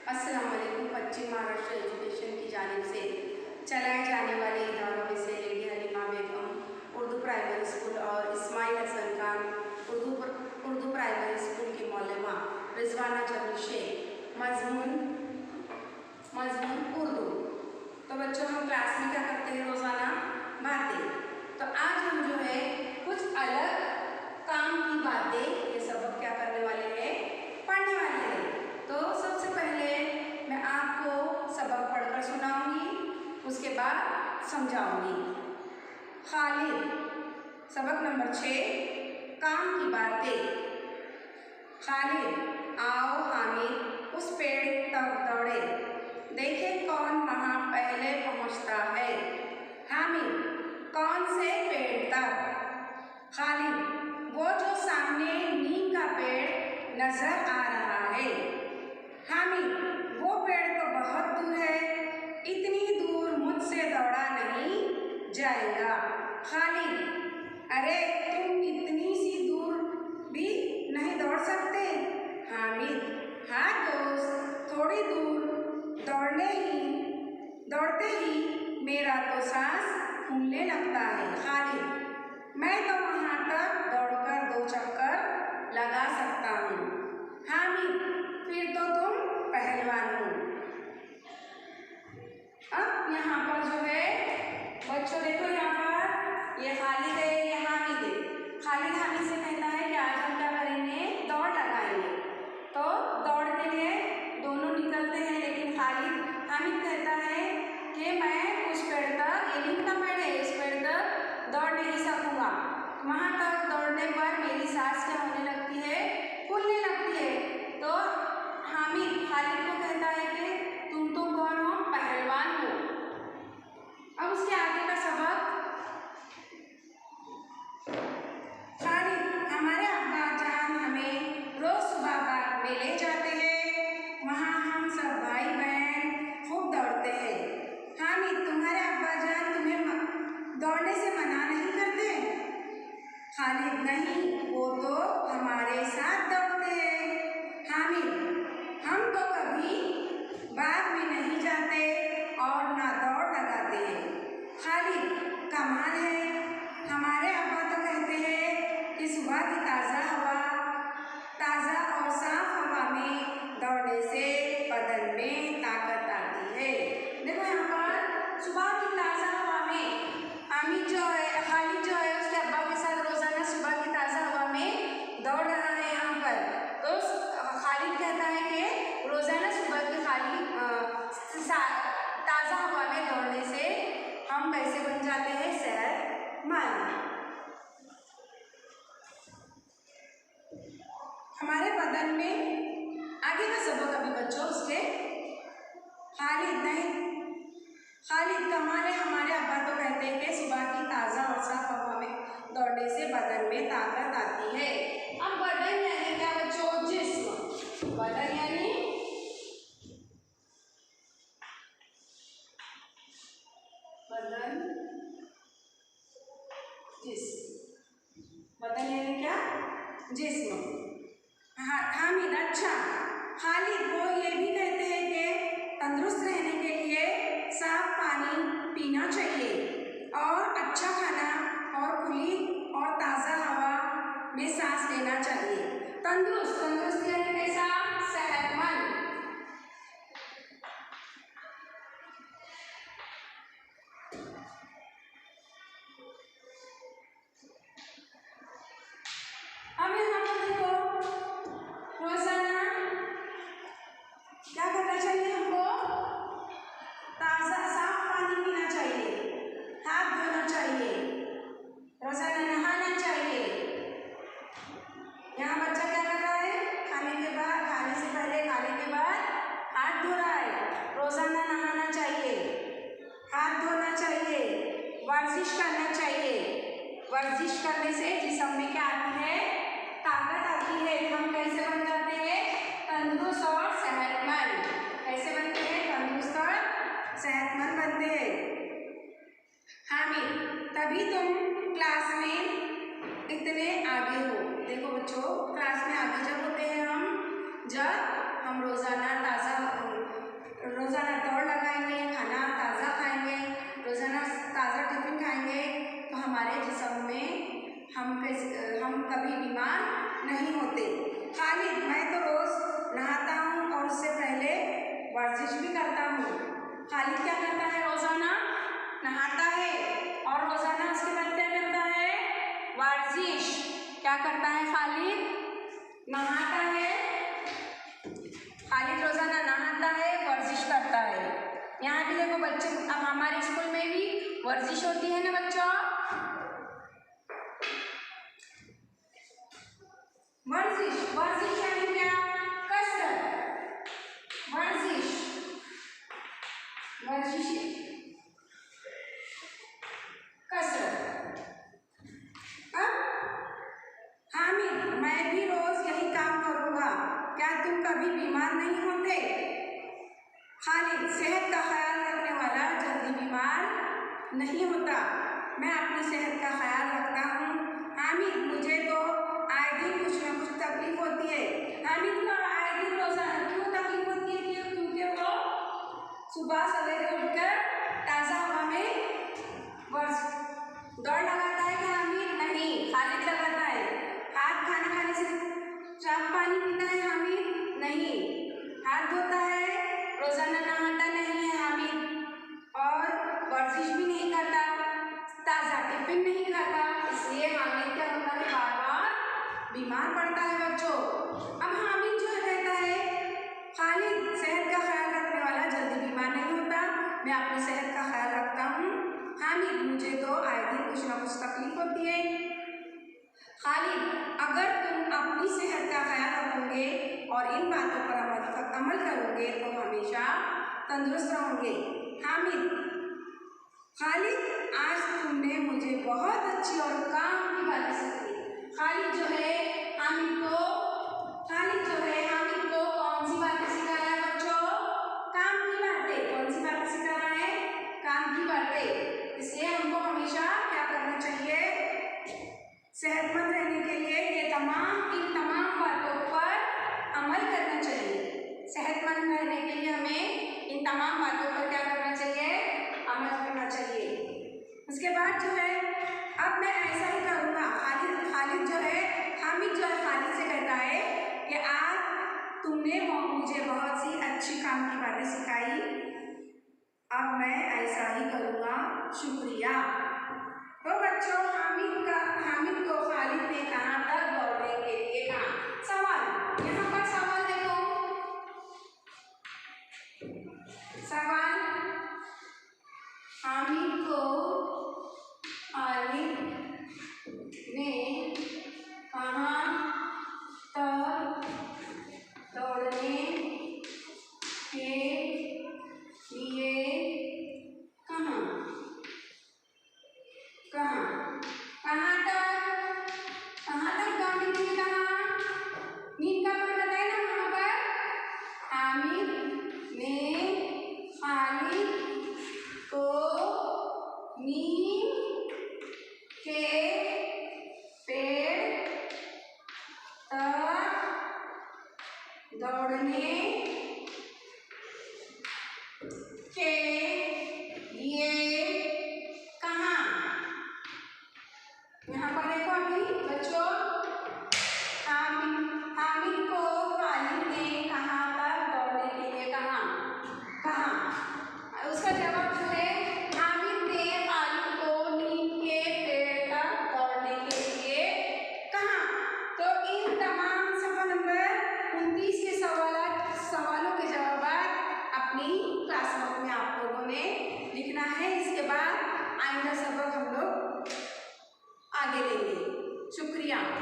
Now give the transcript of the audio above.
अस्सलाम वालेकुम। पश्चिम महाराष्ट्र एजुकेशन की जानिब से चलाए जाने वाले इदारों में से लेडी हलीमा बेगम उर्दू प्राइमरी स्कूल और इस्माइल हसन खान उर्दू प्राइमरी स्कूल की मौलमा रिजवाना जमील शेख मजमून उर्दू। तो बच्चों, हम क्लास में क्या करते हैं? रोज़ाना बातें। तो आज हम जो है कुछ अलग काम की बातें, ये सबक क्या करने वाले हैं? पढ़ने वाले हैं। तो सबसे पहले मैं आपको सबक पढ़कर सुनाऊंगी, उसके बाद समझाऊंगी। खालिद, सबक नंबर 6, काम की बातें। खालिद, आओ हामिद उस पेड़ तक दौड़े, देखे कौन वहाँ पहले पहुँचता है। हामिद, कौन से पेड़ तक? खालिद, वो जो सामने नीम का पेड़ नजर आ रहा है। हामिद, वो पेड़ तो बहुत दूर है, इतनी दूर मुझसे दौड़ा नहीं जाएगा। खालिद, अरे तुम इतनी सी दूर भी नहीं दौड़ सकते। हामिद, हाँ दोस्त, थोड़ी दूर दौड़ते ही मेरा तो सांस फूलने लगता है। खालिद, मैं तो वहाँ तक दौड़कर 2 चक्कर लगा सकता हूँ। हामिद, फिर तो तुम पहलवान हो। अब यहाँ पर जो है बच्चों देखो, यहाँ पर ये खालिद है, ये हामिद है। खालिद हामिद से कहता है कि आज हम क्या करेंगे? दौड़ लगाएंगे। तो दौड़ के लिए दोनों निकलते हैं, लेकिन खालिद हामिद कहता है कि मैं उस पेड़ तक, ये नीम का पेड़ है, इस पेड़ तक दौड़ नहीं सकूँगा। वहाँ तक दौड़ने पर मेरी सांस क्या होने लगती है? फूलने लगती है। तो हामिद खालिद को कहता है कि तुम तो कौन हो? पहलवान हो। अब उसके आगे का सबक। खालिद, हमारे अब्बा जान हमें रोज सुबह बाग में ले जाते हैं, वहाँ हम सब भाई बहन खूब दौड़ते हैं। हामिद, तुम्हारे अब्बा जान तुम्हें दौड़ने से मना नहीं करते? खालिद, नहीं, वो तो हमारे साथ दौड़ते हैं। हामिद, हम तो कभी बाग में नहीं जाते और ना दौड़ लगाते हैं। खालिद, कमाल है, हमारे अब्बा तो कहते हैं कि सुबह की ताज़ा और साफ हवा में दौड़ने से बदन में ताकत आती है। देखो यहाँ पर सुबह की ताज़ा हवा में हामिद जो है, खालिद जो है उसके अब्बा के साथ रोज़ाना सुबह की ताज़ा हवा में दौड़ रहा है। यहाँ पर तो खालिद कहता है कि रोज़ाना सुबह की ताज़ा हवा में दौड़ने से हम कैसे बन जाते हैं? सेहतमंद। हमारे बदन में आगे का सबक अभी बच्चों उसके। खालिद, नहीं, खालिद कमाल है, हमारे अब्बा तो कहते हैं कि सुबह की ताज़ा और साफ हवा में दौड़ने से बदन में ताकत आती है। अब बदन यानी क्या बच्चों? जिस्म। बदन यानी जिस्म। बदन यानी क्या? जिस्म। हामिद, अच्छा, खालिद वो ये भी कहते हैं कि तंदुरुस्त रहने के लिए साफ पानी पीना चाहिए और अच्छा खाना और खुली और ताज़ा हवा में सांस लेना चाहिए। तंदुरुस्त यानी कैसा? सेहतमंद। अब यहाँ पर देखो, रोजाना क्या करना चाहिए हमको? ताज़ा साफ पानी पीना चाहिए, हाथ धोना चाहिए, रोजाना नहाना चाहिए। यहाँ बच्चा क्या कर रहा है? खाने से पहले, खाने के बाद हाथ धो रहा है। रोजाना नहाना चाहिए, हाथ धोना चाहिए, वर्जिश करना चाहिए। वर्जिश करने से जिस्म में क्या आती है? ताकत आती है। हम कैसे बन जाते हैं? तंदुरुस्त और सेहतमंद। कैसे बनते हैं? तंदुरुस्त और सेहतमंद बनते हैं। हामिद, तभी तुम क्लास में इतने आगे हो। देखो बच्चों, क्लास में आगे जब होते हैं हम, जब हम रोज़ाना ताज़ा रोज़ाना दौड़ लगाएंगे, खाना ताज़ा खाएंगे, रोज़ाना ताज़ा टिफिन खाएंगे, तो हमारे जिस्म में हम कभी बीमार नहीं होते। खालिद, मैं तो रोज़ नहाता हूँ और उससे पहले वर्जिश भी करता हूँ। खालिद क्या करता है? रोज़ाना नहाता है और रोज़ाना उसके बाद क्या करता है? वर्जिश। क्या करता है खालिद? नहाता है। खालिद रोज़ाना नहाता है, वर्जिश करता है। यहाँ भी देखो बच्चे, अब हमारे स्कूल में भी वर्जिश होती है ना बच्चों। वर्जिश यानी क्या? कसरत। वर्जिश कसरत। अब हामिद, मैं भी रोज यही काम करूँगा, क्या तुम कभी बीमार नहीं होते? खालिद, सेहत का ख्याल रखने वाला जल्दी बीमार नहीं होता, मैं अपनी सेहत का ख्याल रखता हूँ। हामिद, मुझे तो आए दिन कुछ न कुछ तकलीफ होती है। हामिद को आए दिन रोज़ाना क्यों तकलीफ होती है? क्योंकि वो सुबह सवेरे उठकर ताज़ा हवा में दौड़ लगाता है। क्या हामिद? नहीं, खालिद लगाता है। हाथ खाना खाने से साफ पानी पीता है हामिद? नहीं। हाथ धोता है, रोज़ाना नहाता नहीं है हामिद, और वर्जिश भी नहीं करता, ताज़ा टिफिन नहीं खाता, इसलिए हामिद क्या होता है? बार बार बीमार पड़ता है बच्चों। अब हामिद जो है कहता है, खालिद, सेहत का ख्याल रखने वाला जल्दी बीमार नहीं होता, मैं अपनी सेहत का ख्याल रखता हूँ। हामिद, मुझे तो आए दिन कुछ ना कुछ तकलीफ होती है। खालिद, अगर तुम अपनी सेहत का ख्याल रखोगे और इन बातों पर अमल करोगे तो हमेशा तंदुरुस्त रहोगे। हामिद, खालिद, आज तुमने मुझे बहुत अच्छी और काम की बातें सिखाई। खालिद जो है हामिद को कौन सी बातें सिखा रहा है बच्चों? काम की बातें। कौन सी बातें सिखा रहा है? काम की बातें। इसलिए हमको हमेशा क्या करना चाहिए? सेहतमंद रहने के लिए इन तमाम बातों पर अमल करना चाहिए। सेहतमंद रहने के लिए हमें इन तमाम बातों पर क्या करना चाहिए? अमल करना चाहिए। उसके बाद जो है, अब मैं ऐसा ही करूँगा। खालिद जो है, हामिद जो है खालिद से कहता है कि आज तुमने मुझे बहुत सी अच्छी काम की बातें सिखाई, अब मैं ऐसा ही करूँगा, शुक्रिया। तो बच्चों, हामिद को खालिद ने कहाँ तक दौड़ने के लिए कहा? सवाल, यहाँ पर सवाल देखो, सवाल, हामिद को खालिद ने कहाँ तक दौड़ने के लिए कहाँ तक दौड़ने के लिए कहा? नींद का कोई बताए ना वहाँ पर? हामिद ने खालिद को नीम के पेड़ तक दौड़ने के लिए कहा? यहाँ पर देखो अभी बच्चों, हामिद को खालिद ने कहाँ तक दौड़ने के लिए कहा? उसका जवाब जो है, हामिद ने खालिद को नीम के पेड़ तक दौड़ने के लिए कहा। तो इन तमाम सवाल नंबर 29 के सवालों के जवाब अपनी क्लास नोट में आप लोगों ने लिखना है। इसके बाद आइंदा सबक हम लोग आगे लेंगे। शुक्रिया।